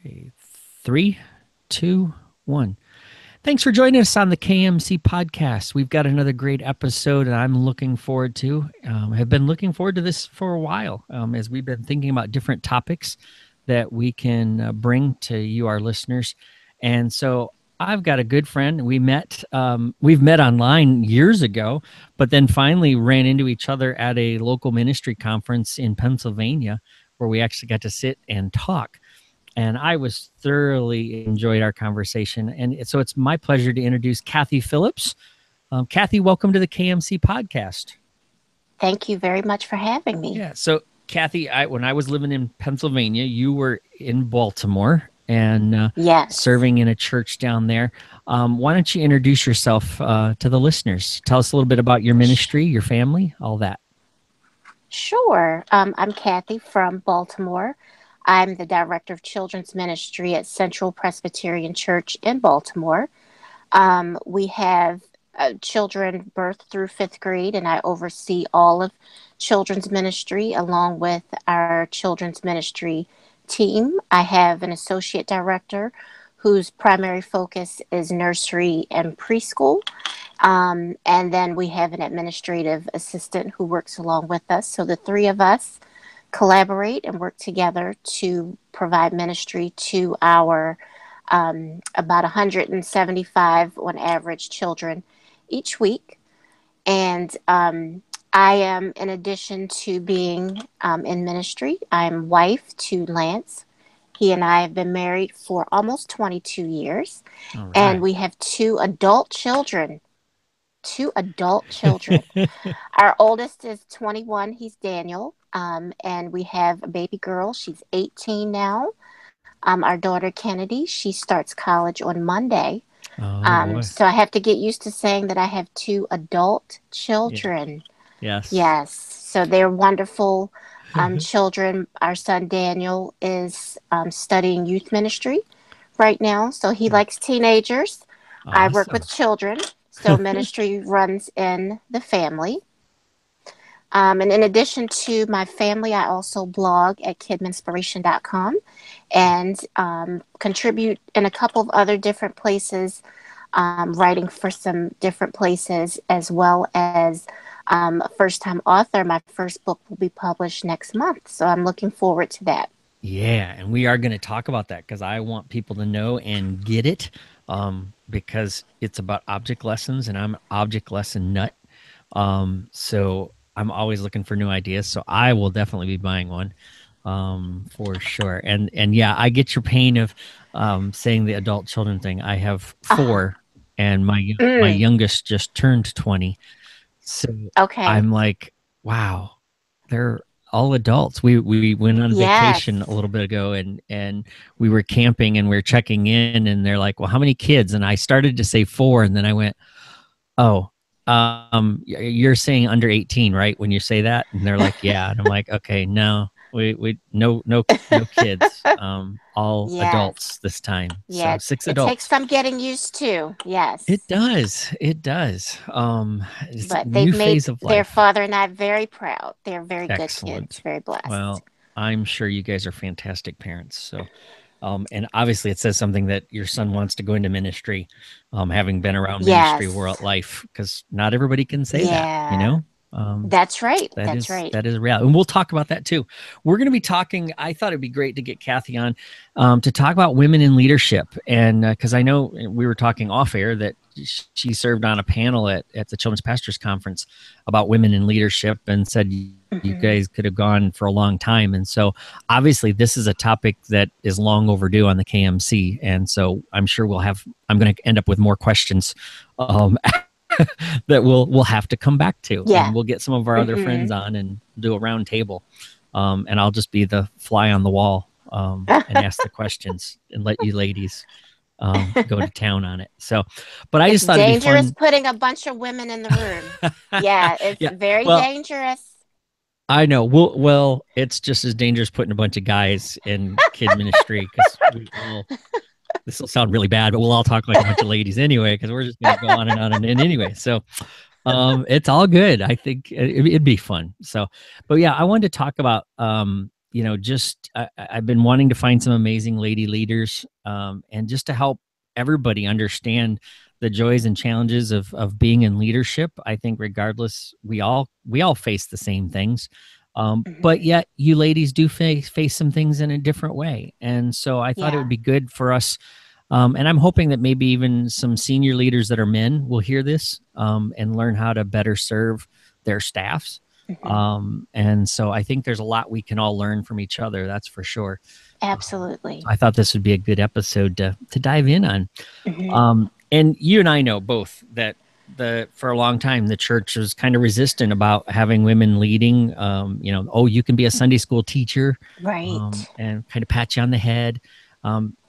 Okay, three, two, one. Thanks for joining us on the KMC podcast. We've got another great episode, and I'm looking forward to. Have been looking forward to this for a while, as we've been thinking about different topics that we can bring to you, our listeners. And so, I've got a good friend. We've met online years ago, but then finally ran into each other at a local ministry conference in Pennsylvania, where we actually got to sit and talk, and I was thoroughly enjoyed our conversation. And so it's my pleasure to introduce Kathie Phillips. Kathie, welcome to the KMC podcast. Thank you very much for having me. Yeah. So, Kathie, when I was living in Pennsylvania, you were in Baltimore and Yes. serving in a church down there. Why don't you introduce yourself to the listeners? Tell us a little bit about your ministry, your family, all that. Sure. I'm Kathie from Baltimore. I'm the Director of Children's Ministry at Central Presbyterian Church in Baltimore. We have children birth through fifth grade, and I oversee all of children's ministry along with our children's ministry team. I have an associate director whose primary focus is nursery and preschool. And then we have an administrative assistant who works along with us. So the three of us collaborate and work together to provide ministry to our about 175 on average children each week. And I am, in addition to being in ministry, I'm wife to Lance. He and I have been married for almost 22 years, All and right. we have two adult children. Our oldest is 21. He's Daniel. And we have a baby girl. She's 18 now. Our daughter, Kennedy, she starts college on Monday. Oh, boy. So I have to get used to saying that I have two adult Yeah. children. Yes. Yes. So they're wonderful children. Our son, Daniel, is studying youth ministry right now. So he likes teenagers. I work Awesome. with children. So ministry runs in the family. And in addition to my family, I also blog at kidminspiration.com and contribute in a couple of other different places, writing for some different places, as well as a first time author. My first book will be published next month. So I'm looking forward to that. Yeah, and we are going to talk about that because I want people to know and get it, because it's about object lessons, and I'm an object lesson nut. So I'm always looking for new ideas. So I will definitely be buying one, for sure. And yeah, I get your pain of saying the adult children thing. I have Oh, four, and my mm, youngest just turned 20. So okay. I'm like, wow, they're all adults. We went on Yes. vacation a little bit ago, and we were camping and we are checking in, and they're like, well, how many kids? And I started to say four, and then I went, oh, you're saying under 18, right? When you say that, and they're like, yeah, and I'm like, okay, no, we no kids, all Yes. adults this time. So Yeah. six It takes adults. some getting used to. It Yes. does. It does. It's a But they've new made phase of their life. father and I very proud. They're very good kids, Excellent. very blessed. Well, I'm sure you guys are fantastic parents. So, and obviously, it says something that your son wants to go into ministry, having been around ministry Yes. world life, because not everybody can say that, you Yeah. know. Um, That's right. that That's is right. that is real, and we'll talk about that too. We're going to be talking. I thought it'd be great to get Kathie on, to talk about women in leadership, and because I know we were talking off air that she served on a panel at the Children's Pastors Conference about women in leadership, and said you Hmm. guys could have gone for a long time. And so obviously this is a topic that is long overdue on the KMC, and so I'm sure I'm going to end up with more questions, um, that we'll have to come back to, and Yeah. we'll get some of our other Hmm. friends on and do a round table, and I'll just be the fly on the wall, and ask the questions and let you ladies go to town on it. So, but I It's just thought it'd be dangerous fun. putting a bunch of women in the room. Yeah, it's Yeah, very well, dangerous. I know. Well, it's just as dangerous putting a bunch of guys in kid ministry, because we all, this will sound really bad, but we'll all talk like a bunch of ladies anyway, because we're just going to go on and on and anyway. So, it's all good. I think it'd be fun. So, but yeah, I wanted to talk about, just I've been wanting to find some amazing lady leaders, and just to help everybody understand the joys and challenges of being in leadership. I think regardless, we all face the same things, but Hmm. yet you ladies do face some things in a different way. And so I thought it would Yeah. be good for us. And I'm hoping that maybe even some senior leaders that are men will hear this, and learn how to better serve their staffs. Hmm. And so I think there's a lot we can all learn from each other. That's for sure. So Absolutely. I thought this would be a good episode to dive in on. Hmm. And you and I know both that the for a long time the church was kind of resistant about having women leading. Oh, you can be a Sunday school teacher, Right. and kind of pat you on the head.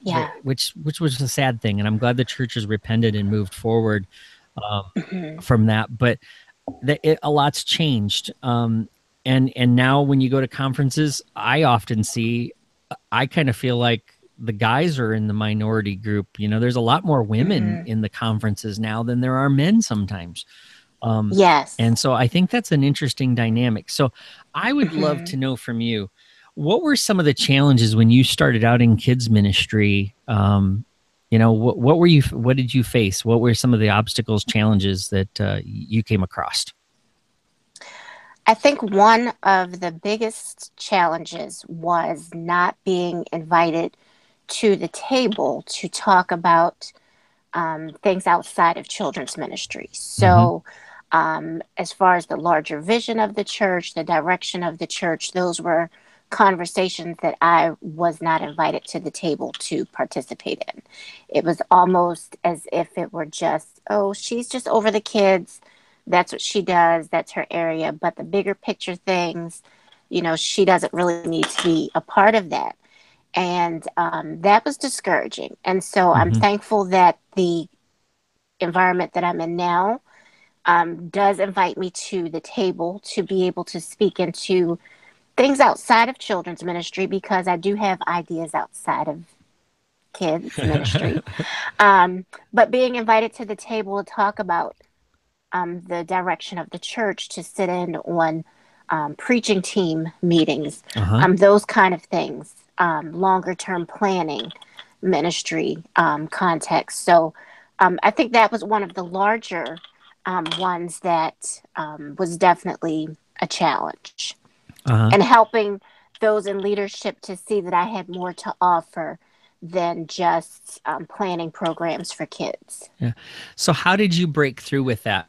Yeah. Which was a sad thing, and I'm glad the church has repented and moved forward, um, Hmm. from that. But a lot's changed. And now when you go to conferences, I often see, I kind of feel like the guys are in the minority group. There's a lot more women Hmm. in the conferences now than there are men sometimes. Um, Yes. and so I think that's an interesting dynamic. So I would love Hmm. to know from you, what were some of the challenges when you started out in kids ministry? What did you face? What were some of the obstacles, challenges that you came across? I think one of the biggest challenges was not being invited to the table to talk about things outside of children's ministry. Mm-hmm. So, as far as the larger vision of the church, the direction of the church, those were conversations that I was not invited to the table to participate in. It was almost as if it were just, oh, she's just over the kids. That's what she does. That's her area. But the bigger picture things, she doesn't really need to be a part of that. And that was discouraging. And so I'm Mm-hmm. thankful that the environment that I'm in now does invite me to the table to be able to speak into things outside of children's ministry because I do have ideas outside of kids ministry. But being invited to the table to talk about the direction of the church, to sit in on preaching team meetings, Uh-huh. those kind of things, longer term planning, ministry context. So I think that was one of the larger ones that was definitely a challenge. Uh-huh. And helping those in leadership to see that I had more to offer than just planning programs for kids. Yeah. So how did you break through with that?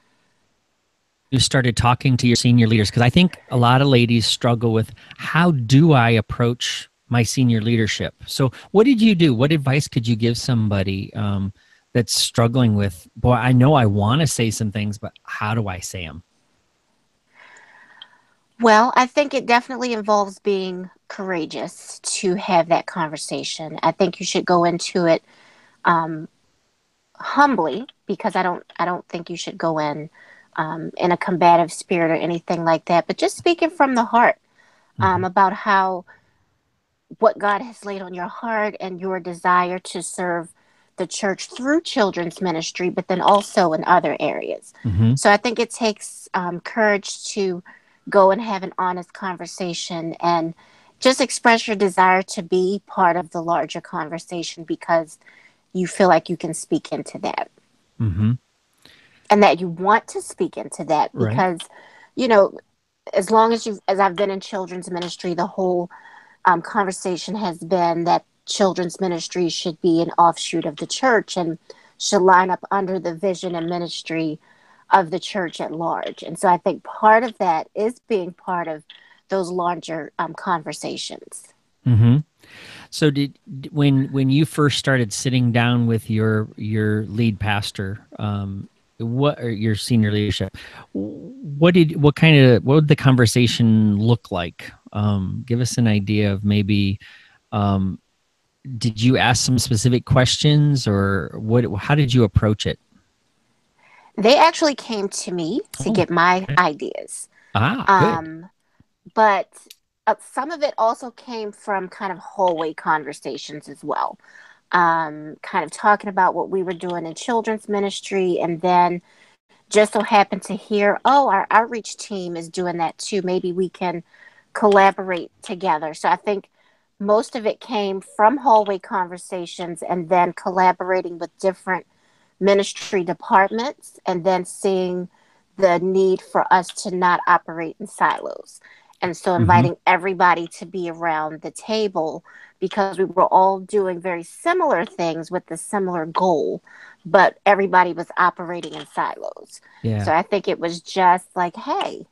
You started talking to your senior leaders, because I think a lot of ladies struggle with, how do I approach my senior leadership? So what did you do? What advice could you give somebody, that's struggling with, boy, I know I want to say some things, but how do I say them? Well, I think it definitely involves being courageous to have that conversation. I think you should go into it um, humbly because I don't think you should go in a combative spirit or anything like that. But just speaking from the heart Mm-hmm. about how what God has laid on your heart and your desire to serve the church through children's ministry, but then also in other areas. Mm-hmm. So I think it takes courage to go and have an honest conversation and just express your desire to be part of the larger conversation because you feel like you can speak into that Mm-hmm. and that you want to speak into that Right. because, you know, as long as as I've been in children's ministry, the whole conversation has been that children's ministry should be an offshoot of the church and should line up under the vision and ministry of the church at large. And so I think part of that is being part of those larger conversations. Mm-hmm. So when you first started sitting down with your lead pastor, what or your senior leadership, what would the conversation look like? Give us an idea of maybe, um, did you ask some specific questions, or what? How did you approach it? They actually came to me to Oh, get my okay. ideas. Good. Um, but some of it also came from kind of hallway conversations as well. Kind of talking about what we were doing in children's ministry, and then just so happened to hear, oh, our outreach team is doing that too. Maybe we can collaborate together. So I think most of it came from hallway conversations and then collaborating with different ministry departments and then seeing the need for us to not operate in silos. And so Hmm. inviting everybody to be around the table because we were all doing very similar things with the similar goal, but everybody was operating in silos. Yeah. So I think it was just like, hey,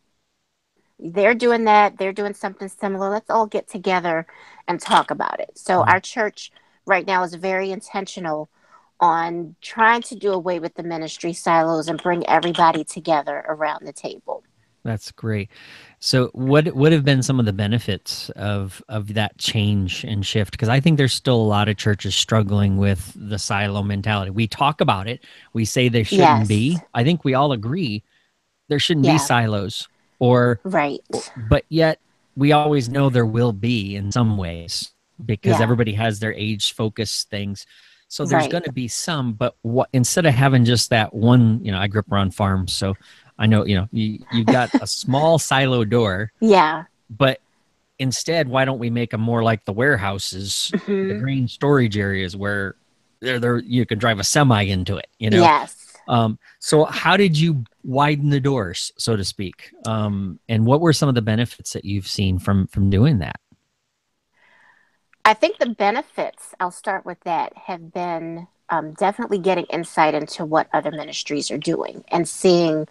they're doing that, they're doing something similar. Let's all get together and talk about it. So Yeah. our church right now is very intentional on trying to do away with the ministry silos and bring everybody together around the table. That's great. So, what would have been some of the benefits of that change and shift? Because I think there's still a lot of churches struggling with the silo mentality. We talk about it. We say there shouldn't Yes. be. I think we all agree there shouldn't be Yeah. silos, or, Right. but yet we always know there will be in some ways because Yeah. everybody has their age focused things. So there's Right. going to be some, but what instead of having just that one, I grew up around farms, so I know, you've got a small silo door, Yeah. but instead, why don't we make them more like the warehouses, the Hmm. grain storage areas where there you can drive a semi into it. Yes. So how did you widen the doors, so to speak? And what were some of the benefits that you've seen from doing that? I think the benefits, I'll start with that, have been definitely getting insight into what other ministries are doing and seeing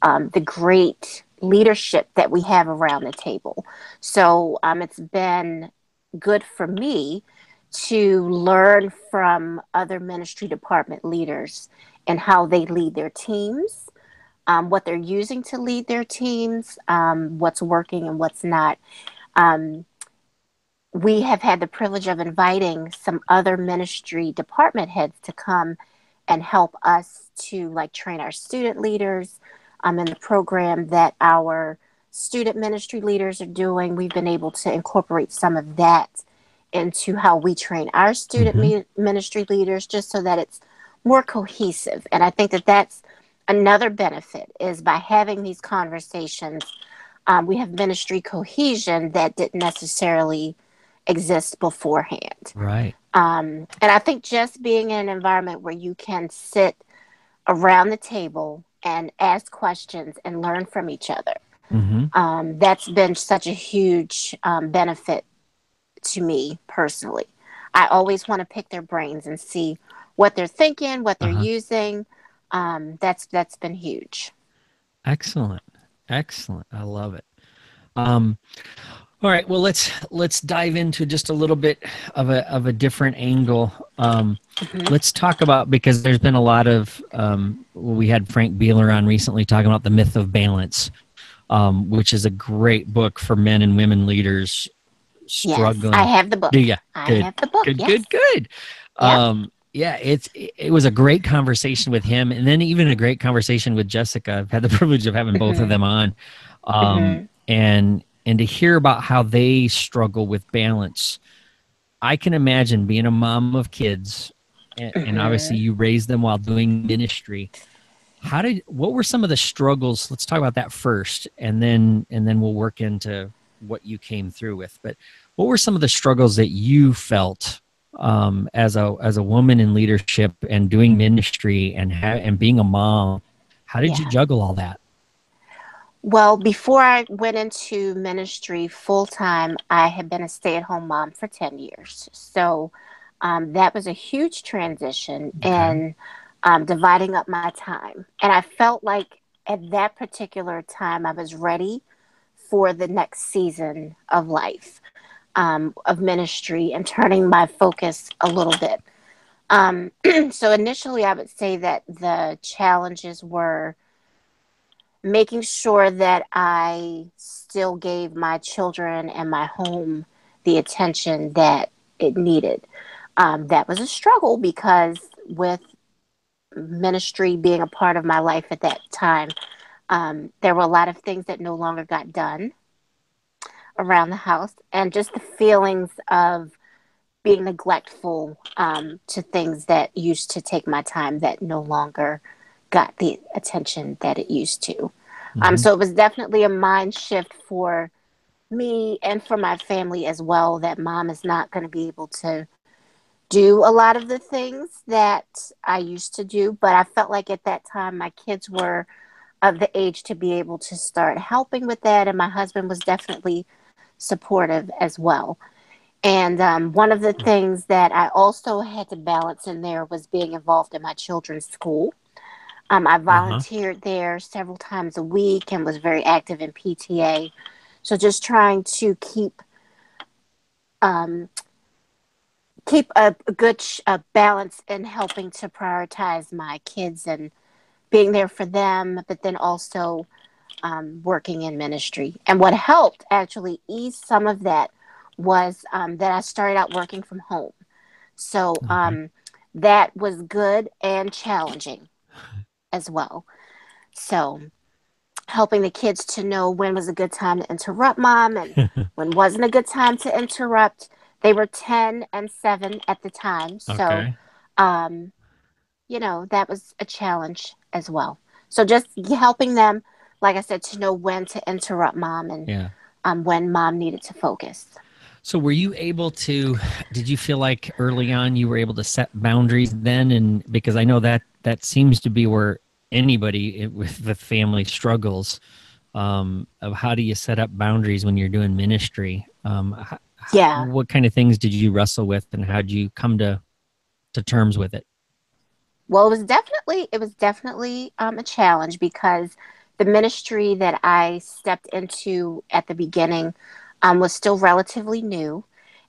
the great leadership that we have around the table. So it's been good for me to learn from other ministry department leaders and how they lead their teams, what they're using to lead their teams, what's working and what's not. Um, we have had the privilege of inviting some other ministry department heads to come and help us to like train our student leaders in the program that our student ministry leaders are doing. We've been able to incorporate some of that into how we train our student Hmm. ministry leaders just so that it's more cohesive. And I think that that's another benefit is by having these conversations, we have ministry cohesion that didn't necessarily exist beforehand. Right. And I think just being in an environment where you can sit around the table and ask questions and learn from each other, Hmm. that's been such a huge benefit to me personally. I always want to pick their brains and see what they're thinking, what they're Uh-huh. using. That's been huge. Excellent. Excellent. I love it. Um, all right. Well, let's dive into just a little bit of a different angle. Hmm. Let's talk about, because there's been a lot of we had Frank Beeler on recently talking about the myth of balance, which is a great book for men and women leaders Yes, I struggling. have the Do book. ya? I Good, have the book. good, Yes. good, good. Yeah. Yeah, it was a great conversation with him, and then even a great conversation with Jessica. I've had the privilege of having both of Hmm. them on, Hmm. and to hear about how they struggle with balance. I can imagine being a mom of kids, and obviously Hmm. you raised them while doing ministry. What were some of the struggles? Let's talk about that first, and then we'll work into what you came through with. But what were some of the struggles that you felt as a woman in leadership and doing ministry and being a mom? How did you Yeah. juggle all that? Well, before I went into ministry full time, I had been a stay at home mom for 10 years. So that was a huge transition Okay. in dividing up my time. And I felt like at that particular time, I was ready for the next season of life, of ministry, and turning my focus a little bit. So initially, I would say that the challenges were making sure that I still gave my children and my home the attention that it needed. That was a struggle because with ministry being a part of my life at that time, there were a lot of things that no longer got done around the house, and just the feelings of being neglectful to things that used to take my time that no longer got the attention that it used to. Hmm. So it was definitely a mind shift for me and for my family as well that mom is not going to be able to do a lot of the things that I used to do. But I felt like at that time my kids were of the age to be able to start helping with that. And my husband was definitely supportive as well. And one of the things that I also had to balance in there was being involved in my children's school. I Uh-huh. volunteered there several times a week and was very active in PTA. So just trying to um, keep a good balance in helping to prioritize my kids and being there for them, but then also working in ministry. And what helped actually ease some of that was that I started out working from home. So Okay. that was good and challenging as well. So helping the kids to know when was a good time to interrupt mom and when wasn't a good time to interrupt. They were 10 and 7 at the time. So, Okay. um, that was a challenge as well. So just helping them, like I said, to know when to interrupt mom and Yeah. when mom needed to focus. So were you able to did you feel like early on you were able to set boundaries then, and because I know that seems to be where anybody with the family struggles, of how do you set up boundaries when you're doing ministry? Yeah. What kind of things did you wrestle with, and how did you come to terms with it? Well, it was definitely a challenge because the ministry that I stepped into at the beginning was still relatively new,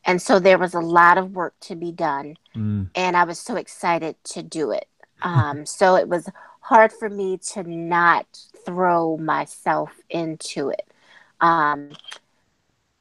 and so there was a lot of work to be done, Mm, and I was so excited to do it. So it was hard for me to not throw myself into it. Um,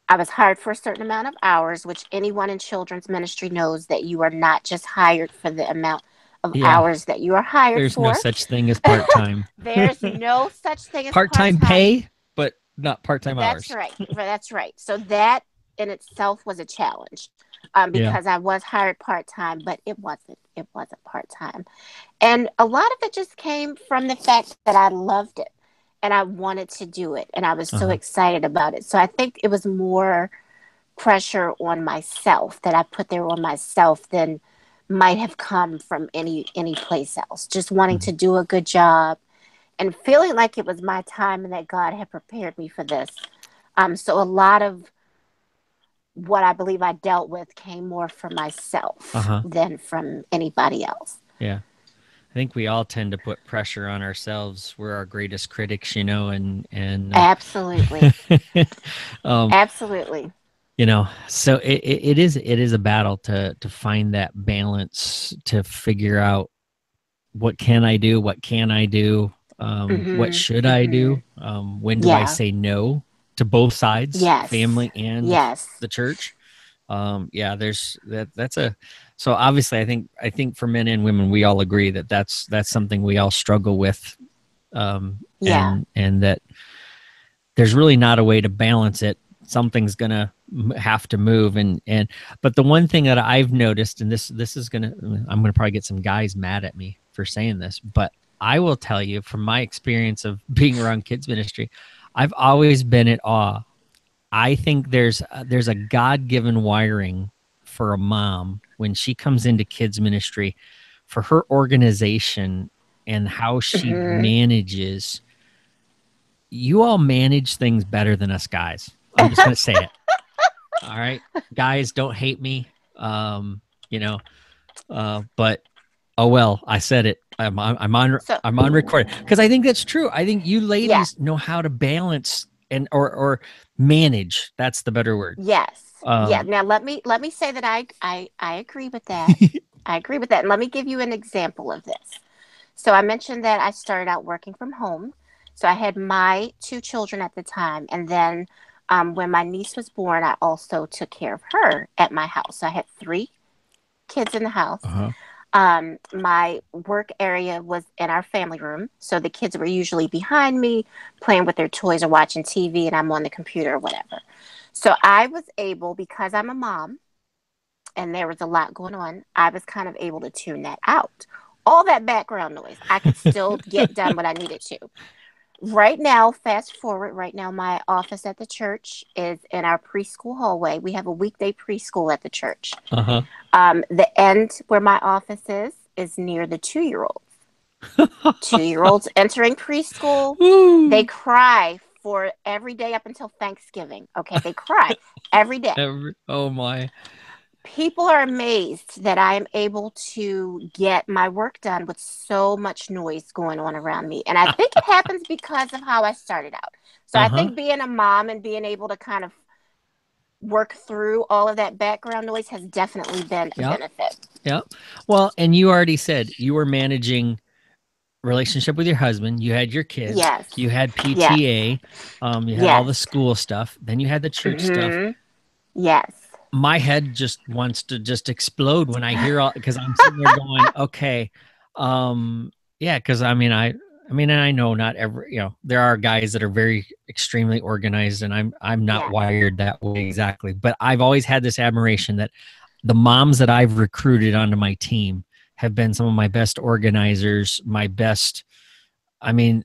I was hired for a certain amount of hours, which anyone in children's ministry knows that you are not just hired for the amount of yeah, hours that you are hired there's no for. such thing as part time. There's no such thing as Part part time time. pay, but not part time That's hours. right. That's right. So that in itself was a challenge Yeah. because I was hired part time, but it wasn't part time. And a lot of it just came from the fact that I loved it and I wanted to do it and I was so Uh-huh. excited about it. So I think it was more pressure on myself that I put there on myself than might have come from any place else. Just wanting Mhm. to do a good job and feeling like it was my time and that God had prepared me for this. So a lot of what I believe I dealt with came more from myself Uh-huh. than from anybody else. Yeah. I think we all tend to put pressure on ourselves. We're our greatest critics, Absolutely. um, Absolutely. so it is a battle to find that balance, to figure out what can I do, what can I do, what Mhm. should I do, Mhm. when do I Yeah. say no to both sides, Yes. family and Yes. the church. Yeah, there's that's a so obviously I think for men and women we all agree that that's something we all struggle with, Yeah. and that there's really not a way to balance it. Something's gonna have to move, and but the one thing that I've noticed, and this is gonna I'm gonna probably get some guys mad at me for saying this, but I will tell you from my experience of being around kids ministry, I've always been at awe. I think there's a God given wiring for a mom when she comes into kids ministry, for her organization and how she Mhm. manages. You all manage things better than us guys. I'm just gonna say it. All right, guys, don't hate me. You know, but oh well, I said it. So, I'm on recording because I think that's true. I think you yeah. ladies know how to balance and or manage. That's the better word. Yes. Yeah. Um, Now let me say that I agree with that. I agree with that. And let me give you an example of this. So I mentioned that I started out working from home. So I had my two children at the time, and then when my niece was born, I also took care of her at my house. So I had three kids in the house. uh-huh. My work area was in our family room, so the kids were usually behind me playing with their toys or watching TV, and I'm on the computer or whatever. So I was able, because I'm a mom and there was a lot going on, I was kind of able to tune that out. All that background noise, I could still get done what I needed to. Right now, fast forward, right now, my office at the church is in our preschool hallway. We have a weekday preschool at the church. Uh-huh. The end where my office is near the 2-year-olds. 2-year-olds entering preschool, they Woo! cry for every day up until Thanksgiving. Okay, they cry every day. Oh my. People are amazed that I am able to get my work done with so much noise going on around me. And I think it happens because of how I started out. So I Uh-huh. think being a mom and being able to kind of work through all of that background noise has definitely been a Yep. benefit. Yep. Well, and you already said you were managing relationship with your husband, you had your kids, Yes. you had Yes. PTA, you had all Yes. the school stuff, then you had the church stuff. Mm-hmm. Yes. My head just wants to just explode when I hear all, because I'm sitting there going, okay, yeah, because I mean, and I know not every, there are guys that are very extremely organized, and I'm not Yes. wired that way exactly, but I've always had this admiration that the moms that I've recruited onto my team have been some of my best organizers, my best. I mean,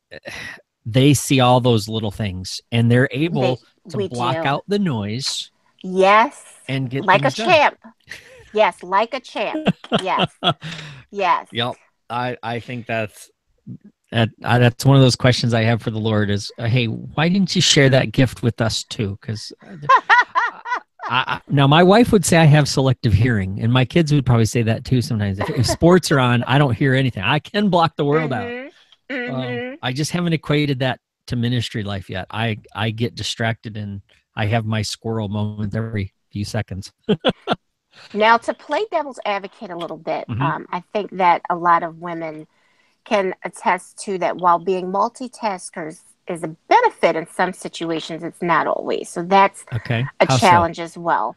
they see all those little things and they're able to We block do. out the noise Yes. and get Like a things done. champ. Yes, like a champ. Yes. Yes. Yep. I think that's one of those questions I have for the Lord is, hey, why didn't you share that gift with us too? Because now my wife would say I have selective hearing, and my kids would probably say that too sometimes. If sports are on, I don't hear anything. I can block the world out. Mhm. Mhm. I just haven't equated that to ministry life yet. I get distracted and I have my squirrel moment every few seconds. Now, to play devil's advocate a little bit, Mm-hmm. I think that a lot of women can attest to that while being multitaskers is a benefit in some situations, it's not always. So that's Okay. a How so? challenge as well.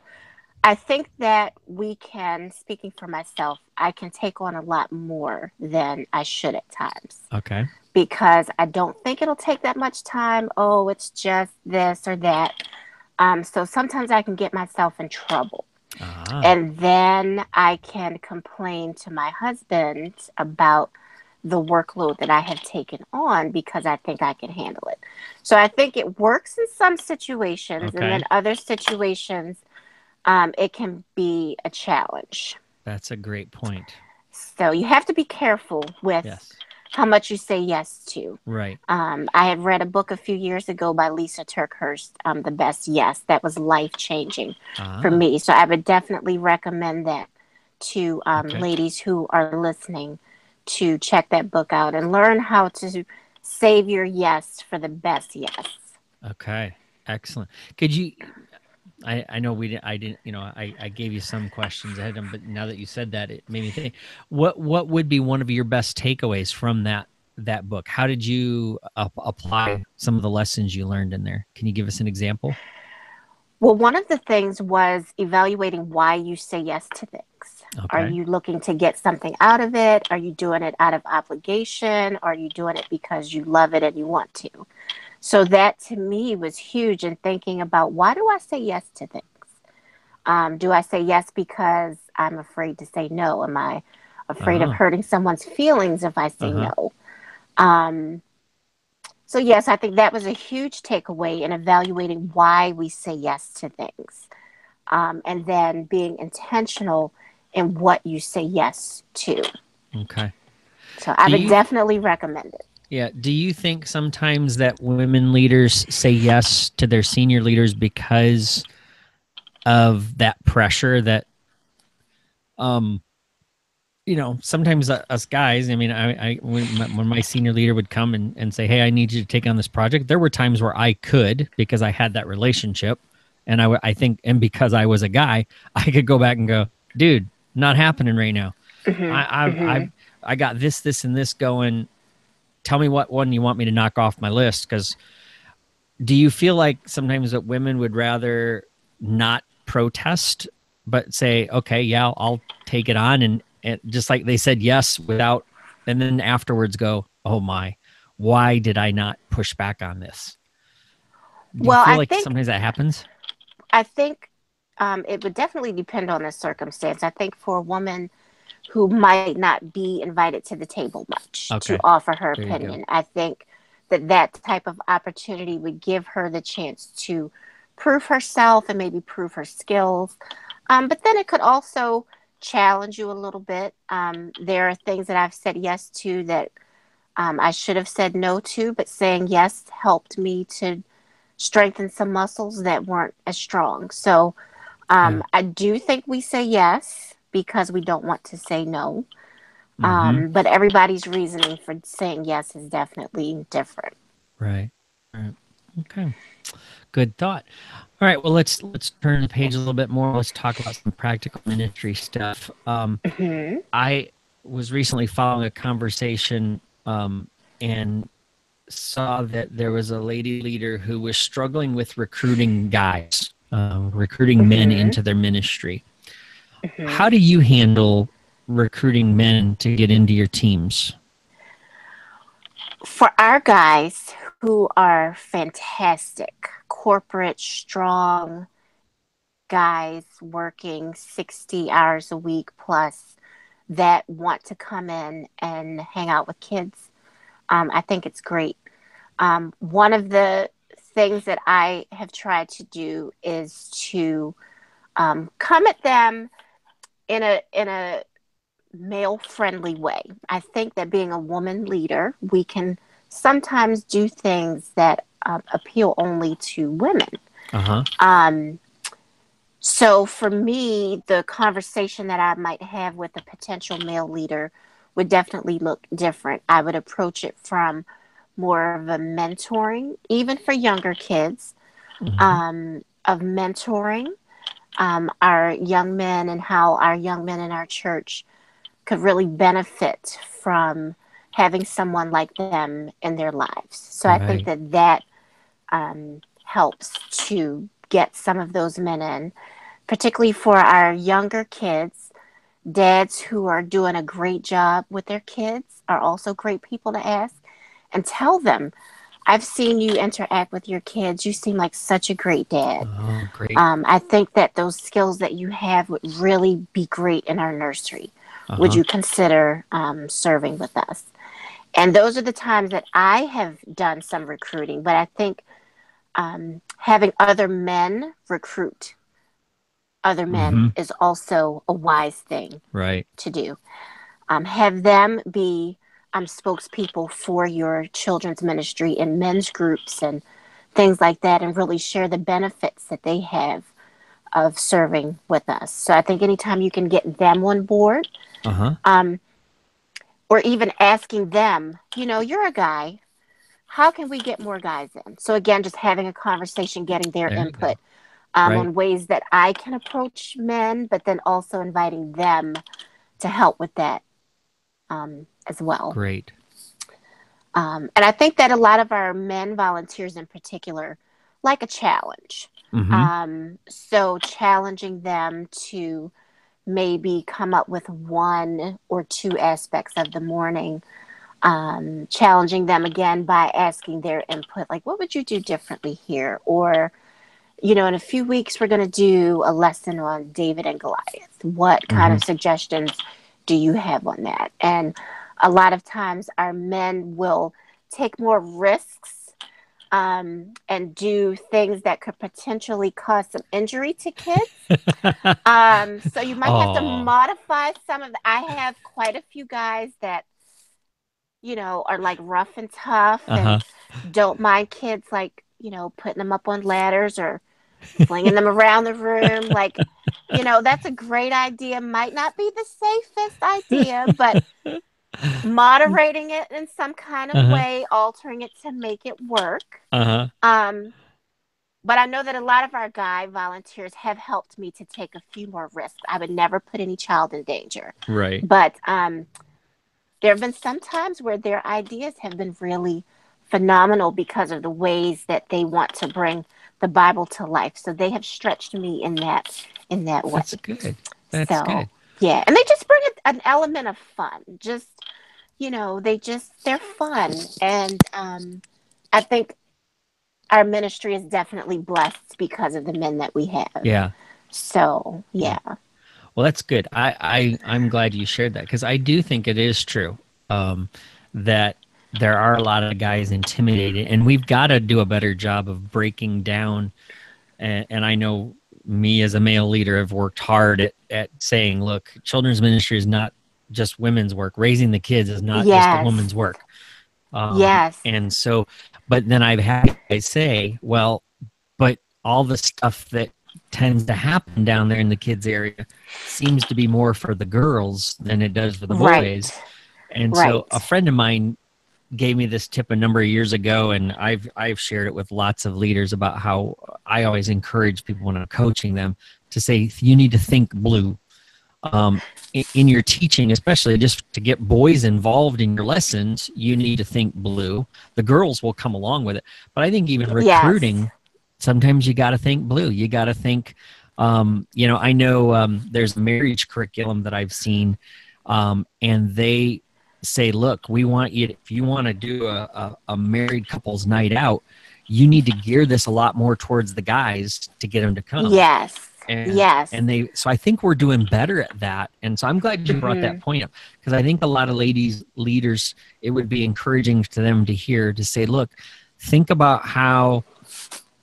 I think that we can, speaking for myself, I can take on a lot more than I should at times Okay. because I don't think it'll take that much time. Oh, it's just this or that. So sometimes I can get myself in trouble. Ah. And then I can complain to my husband about the workload that I have taken on because I think I can handle it. So I think it works in some situations, and then Okay. other situations, it can be a challenge. That's a great point. So you have to be careful with Yes. how much you say yes to. Right. I had read a book a few years ago by Lisa Turkhurst, The Best Yes, that was life changing for Ah. me. So I would definitely recommend that to Okay. ladies who are listening to check that book out and learn how to save your yes for the best yes. Okay. Excellent. Could you I know I didn't, I gave you some questions ahead of them, but now that you said that, it made me think. What would be one of your best takeaways from that book? How did you apply some of the lessons you learned in there? Can you give us an example? Well, one of the things was evaluating why you say yes to things. Are Okay. you looking to get something out of it? Are you doing it out of obligation? Are you doing it because you love it and you want to? So that to me was huge in thinking about why do I say yes to things? Do I say yes because I'm afraid to say no? Am I afraid of Uh-huh. hurting someone's feelings if I say Uh-huh. no? Um, so, yes, I think that was a huge takeaway in evaluating why we say yes to things, and then being intentional in what you say yes to. Okay. So, I Do would you definitely recommend it. Yeah, do you think sometimes that women leaders say yes to their senior leaders because of that pressure that um sometimes us guys, I mean, when my senior leader would come and say, hey, I need you to take on this project, there were times where I could, because I had that relationship, and I think, and because I was a guy, I could go back and go, dude, not happening right now. Hmm. I Hmm. I got this and this going. Tell me what one you want me to knock off my list. Because do you feel like sometimes that women would rather not protest but say, okay, yeah, I'll take it on, and just like they said yes without, and then afterwards go, oh my, why did I not push back on this? Do you Well, feel like sometimes that happens? I think it would definitely depend on the circumstance. I think for a woman who might not be invited to the table much to Okay, offer her there you go. opinion, I think that type of opportunity would give her the chance to prove herself and maybe prove her skills. But then it could also challenge you a little bit. There are things that I've said yes to that I should have said no to, but saying yes helped me to strengthen some muscles that weren't as strong. So Yeah. I do think we say yes because we don't want to say no. Mm-hmm. But everybody's reasoning for saying yes is definitely different. Right. Right. Okay. Good thought. All right. Well, let's turn the page a little bit more. Let's talk about some practical ministry stuff. Hmm. I was recently following a conversation and saw that there was a lady leader who was struggling with recruiting guys, recruiting men Hmm. into their ministry. Hmm. How do you handle recruiting men to get into your teams? For our guys who are fantastic, corporate, strong guys working 60 hours a week plus that want to come in and hang out with kids, I think it's great. One of the things that I have tried to do is to come at them in a male friendly way. I think that being a woman leader, we can sometimes do things that appeal only to women. Uh huh. Um, so for me, the conversation that I might have with a potential male leader would definitely look different. I would approach it from more of a mentoring, even for younger kids, Hmm. of mentoring our young men and how our young men in our church could really benefit from having someone like them in their lives. So I think Right. that helps to get some of those men in, particularly for our younger kids. Dads who are doing a great job with their kids are also great people to ask and tell them, I've seen you interact with your kids. You seem like such a great dad. Oh, great. I think that those skills that you have would really be great in our nursery. Uh Would huh. you consider serving with us? And those are the times that I have done some recruiting, but I think having other men recruit other men Hmm. is also a wise thing Right. to do. Have them be spokespeople for your children's ministry in men's groups and things like that, and really share the benefits that they have of serving with us. So I think anytime you can get them on board, Uh huh. um, or even asking them, you're a guy. How can we get more guys in? So again, just having a conversation, getting their There you input go. Right. on ways that I can approach men, but then also inviting them to help with that as well. Great. And I think that a lot of our men volunteers in particular like a challenge. Hmm. So challenging them to maybe come up with one or two aspects of the morning, challenging them again by asking their input, like, what would you do differently here? Or, in a few weeks, we're going to do a lesson on David and Goliath. What kind Hmm. of suggestions do you have on that? And a lot of times, our men will take more risks and do things that could potentially cause some injury to kids. So you might have to Oh. modify some of the. I have quite a few guys that are like rough and tough Uh and huh. don't mind kids like putting them up on ladders or flinging them around the room. Like, that's a great idea. Might not be the safest idea, but moderating it in some kind of Uh huh. way, altering it to make it work. Uh huh. Um, but I know that a lot of our guy volunteers have helped me to take a few more risks. I would never put any child in danger. Right. But there have been some times where their ideas have been really phenomenal because of the ways that they want to bring the Bible to life. So they have stretched me in that way. That's good. That's So good. yeah, and they just bring an element of fun. Just they're fun, and I think our ministry is definitely blessed because of the men that we have. Yeah. So Yeah. yeah. Well, that's good. I'm glad you shared that because I do think it is true, that. there are a lot of guys intimidated, and we've got to do a better job of breaking down. And I know me as a male leader have worked hard at saying, look, children's ministry is not just women's work. Raising the kids is not just a Yes. woman's work. Yes. And so, but then I've had guys say, well, but all the stuff that tends to happen down there in the kids area seems to be more for the girls than it does for the boys. Right. And so a Right. friend of mine gave me this tip a number of years ago, and I've shared it with lots of leaders about how I always encourage people when I'm coaching them to say you need to think blue. In your teaching, especially just to get boys involved in your lessons, you need to think blue. The girls will come along with it, but I think even Yes. recruiting, sometimes you got to think blue. You got to think. I know there's a marriage curriculum that I've seen, and they say, look, we want you, if you want to do a married couples night out, you need to gear this a lot more towards the guys to get them to come. Yes. and Yes. and they, so I think we're doing better at that. And so I'm glad you brought that Hmm. point up, because I think a lot of ladies leaders, it would be encouraging to them to hear, to say, look, think about how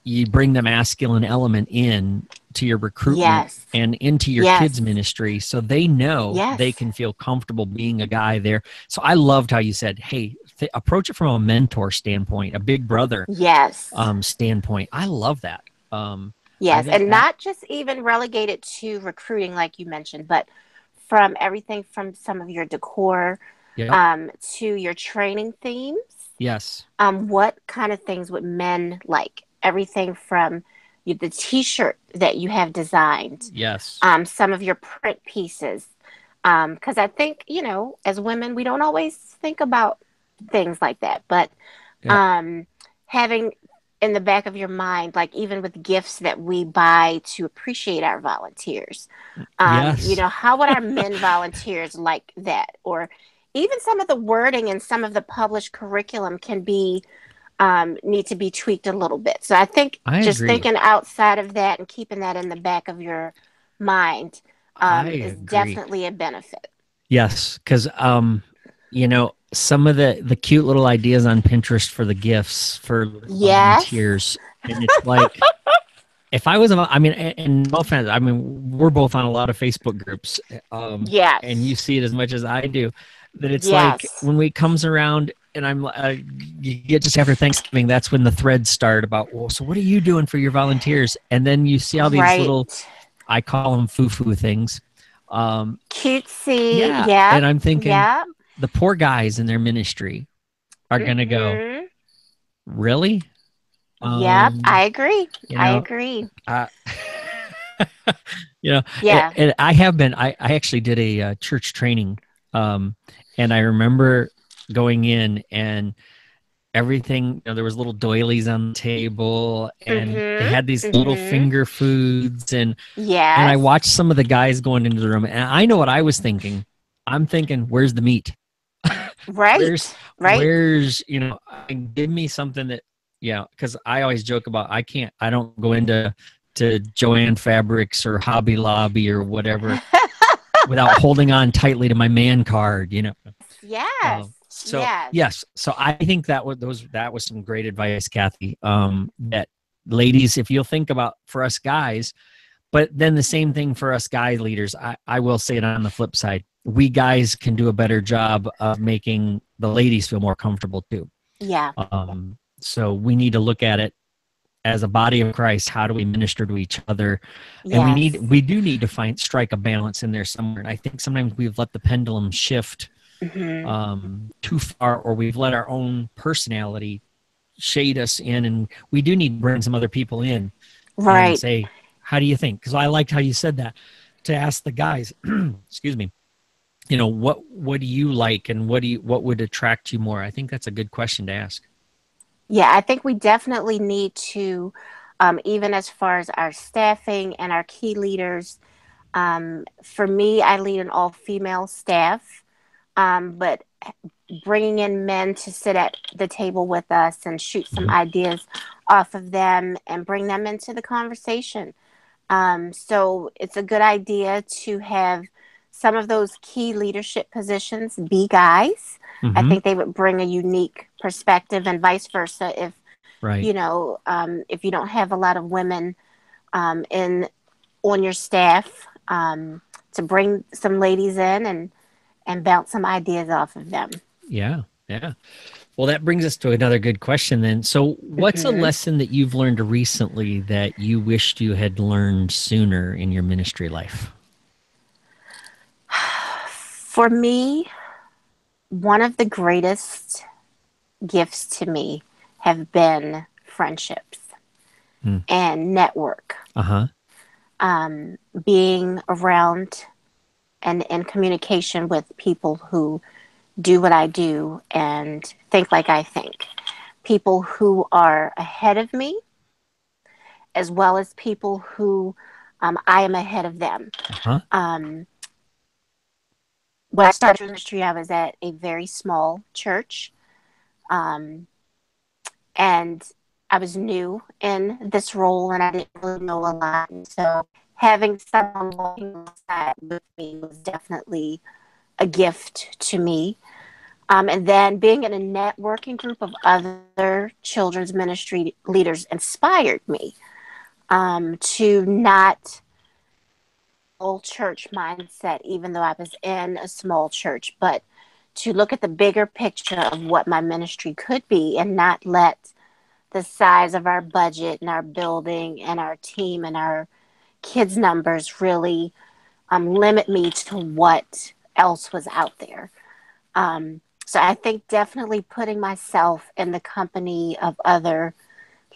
you bring the masculine element in to your recruitment Yes. and into your kids Yes. ministry, so they know they Yes. can feel comfortable being a guy there. So I loved how you said, hey, approach it from a mentor standpoint, a big brother Yes. standpoint. I love that. I Yes. think And that, not just even relegated to recruiting, like you mentioned, but from everything from some of your decor yep, to your training themes. yes, What kind of things would men like? Everything from the T-shirt that you have designed, yes, some of your print pieces. Because I think, as women, we don't always think about things like that. But yep, um, having in the back of your mind, like even with gifts that we buy to appreciate our volunteers, yes. how would our men volunteers like that? Or even some of the wording and some of the published curriculum can be need to be tweaked a little bit. So I think I just agree. thinking outside of that and keeping that in the back of your mind I is agree. definitely a benefit. Yes, because some of the cute little ideas on Pinterest for the gifts for Yes. volunteers, and it's like, if I was, I mean, and no offense, I mean, we're both on a lot of Facebook groups, and you Yes. see it as much as I do. That it's like Yes. when it comes around, and you get just after Thanksgiving, that's when the threads start about, well, so what are you doing for your volunteers? And then you see all these Right. little, I call them foo-foo things. Um, Cutesy. yeah, and Yep. I'm thinking Yep. the poor guys in their ministry are gonna go, Mm-hmm. really? Yep. Um, I agree. you I know, agree. uh, you know, Yeah. I have been. I actually did a church training, um, and I remember going in and everything. There was little doilies on the table, and they Mm-hmm. had these little Mm-hmm. finger foods, and I Yes. watched some of the guys going into the room, and I know what I was thinking. I'm thinking, where's the meat? where's Right. Right. where's give me something that, because I always joke about, I don't go into to Joanne Fabrics or Hobby Lobby or whatever without holding on tightly to my man card. Yes. So Yes. yes, so I think that was some great advice, Kathie. That ladies, if you'll think about, for us guys, but then the same thing for us guy leaders. I will say it on the flip side. We guys can do a better job of making the ladies feel more comfortable too. Yeah. So we need to look at it as a body of Christ. How do we minister to each other? And Yes. we do need to strike a balance in there somewhere. And I think sometimes we've let the pendulum shift Mm-hmm. too far, or we've let our own personality shade us in. And we do need to bring some other people in and Right. say, how do you think? Because I liked how you said that, to ask the guys, excuse me, what do you like, and what would attract you more? I think that's a good question to ask. Yeah, I think we definitely need to, even as far as our staffing and our key leaders. For me, I lead an all female staff, but bringing in men to sit at the table with us and shoot some Mhm. ideas off of them and bring them into the conversation. So it's a good idea to have some of those key leadership positions be guys. I Mm-hmm. think they would bring a unique perspective, and vice versa. Right. If you don't have a lot of women in on your staff, to bring some ladies in and bounce some ideas off of them. Yeah. Yeah. Well, that brings us to another good question then. So, what's a Hmm. lesson that you've learned recently that you wished you had learned sooner in your ministry life? For me, one of the greatest gifts to me have been friendships Hmm. and network. Uh-huh. Being around and in communication with people who do what I do and think like I think. People who are ahead of me, as well as people who I am ahead of them. Uh-huh. Um, when I started ministry, I was at a very small church, um, and I was new in this role, and I didn't really know a lot. And so, having someone walking alongside with me was definitely a gift to me. And then being in a networking group of other children's ministry leaders inspired me to not old church mindset, even though I was in a small church, but to look at the bigger picture of what my ministry could be and not let the size of our budget and our building and our team and our kids' numbers really limit me to what else was out there. So I think definitely putting myself in the company of other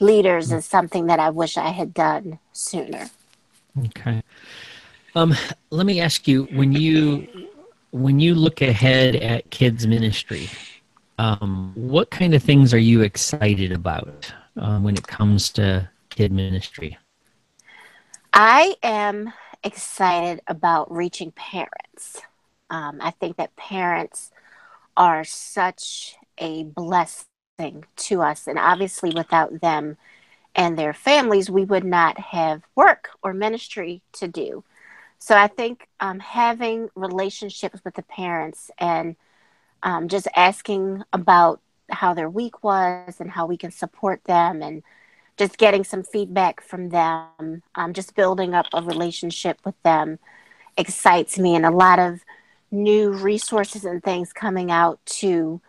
leaders is something that I wish I had done sooner. Okay. Um, Let me ask you, when you look ahead at kids ministry, what kind of things are you excited about when it comes to kid ministry? I am excited about reaching parents. I think that parents are such a blessing to us, and obviously, without them and their families, we would not have work or ministry to do. So I think having relationships with the parents and just asking about how their week was and how we can support them and just getting some feedback from them, just building up a relationship with them excites me. And a lot of new resources and things coming out to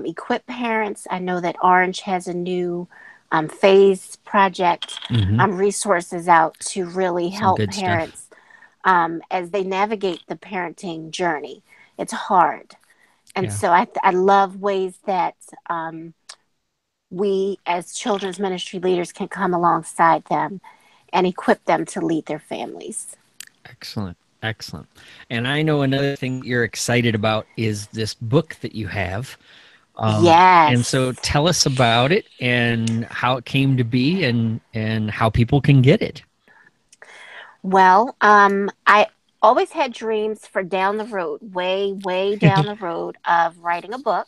equip parents. I know that Orange has a new phase project Mm-hmm. resources out to really Some help good stuff. parents as they navigate the parenting journey. It's hard. And Yeah. so I love ways that we as children's ministry leaders can come alongside them and equip them to lead their families. Excellent. Excellent. And I know another thing that you're excited about is this book that you have. And so Yes. tell us about it and how it came to be and how people can get it. Well, I always had dreams for down the road, way, way down the road of writing a book.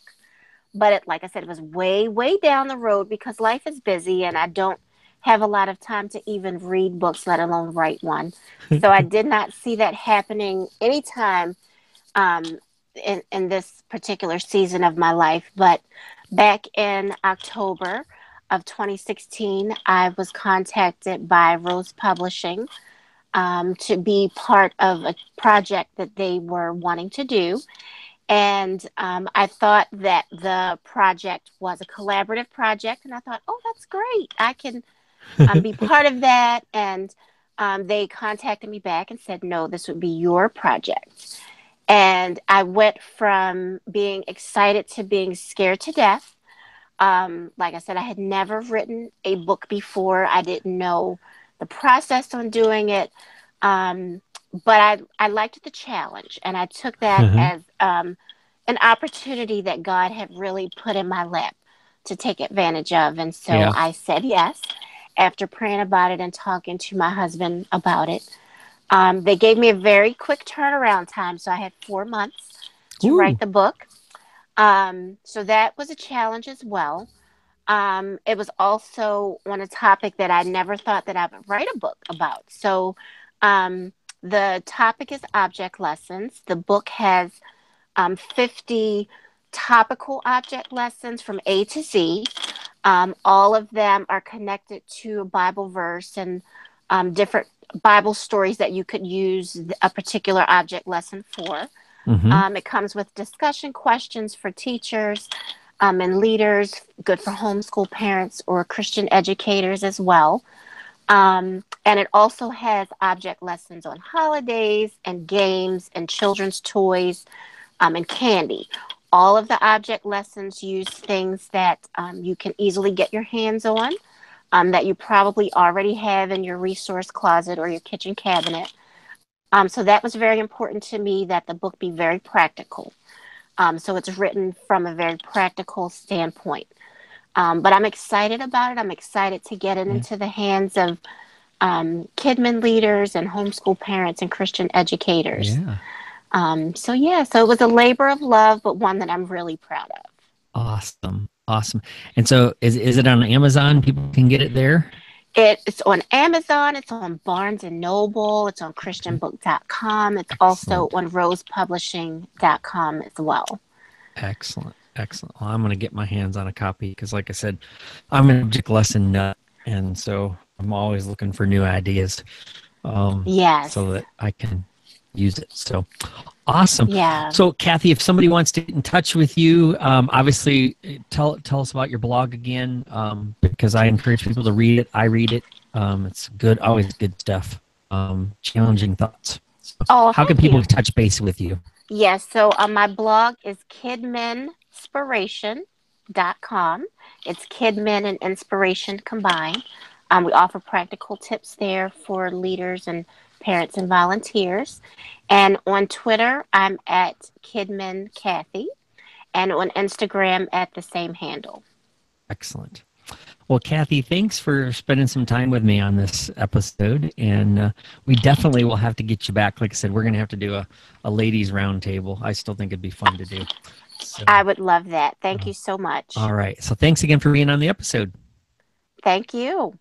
But like I said, it was way, way down the road because life is busy and I don't have a lot of time to even read books, let alone write one. So I did not see that happening anytime um, in this particular season of my life. But back in October of 2016, I was contacted by Rose Publishing to be part of a project that they were wanting to do. And I thought that the project was a collaborative project. And I thought, oh, that's great. I can be part of that. And they contacted me back and said, no, this would be your project. And I went from being excited to being scared to death. Like I said, I had never written a book before. I didn't know the process on doing it. Um, but I liked the challenge, and I took that as an opportunity that God had really put in my lap to take advantage of. And so Yeah. I said yes after praying about it and talking to my husband about it. They gave me a very quick turnaround time, so I had 4 months to Ooh. write the book. So that was a challenge as well. It was also on a topic that I never thought that I would write a book about. So The topic is object lessons. The book has 50 topical object lessons from A to Z. All of them are connected to a Bible verse and different Bible stories that you could use a particular object lesson for. Mm-hmm. It comes with discussion questions for teachers and leaders, good for homeschool parents or Christian educators as well. And it also has object lessons on holidays and games and children's toys and candy. All of the object lessons use things that you can easily get your hands on, that you probably already have in your resource closet or your kitchen cabinet. So that was very important to me that the book be very practical. So it's written from a very practical standpoint. But I'm excited about it. I'm excited to get it Yeah. into the hands of Kidmin leaders and homeschool parents and Christian educators. Yeah. So it was a labor of love, but one that I'm really proud of. Awesome. Awesome. And so is it on Amazon? People can get it there? It's on Amazon, it's on Barnes and Noble, it's on Okay. christianbook.com, it's also Excellent. on rosepublishing.com as well. Excellent. Excellent. Well, I'm going to get my hands on a copy because, like I said, I'm an object lesson nut. And so I'm always looking for new ideas Yes. so that I can use it. So awesome. Yeah. So, Kathie, if somebody wants to get in touch with you, obviously tell us about your blog again because I encourage people to read it. I read it. It's good, always good stuff. Challenging thoughts. So Oh, how can thank people you. touch base with you? Yes, so my blog is kidminspiration.com. It's Kidmin and inspiration combined. We offer practical tips there for leaders and parents and volunteers. And on Twitter, I'm at Kidmin Kathie, and on Instagram at the same handle. Excellent. Well, Kathie, thanks for spending some time with me on this episode. And we definitely will have to get you back. Like I said, we're going to have to do a ladies' roundtable. I still think it'd be fun to do. So, I would love that. Thank uh, you so much. all right. So thanks again for being on the episode. Thank you.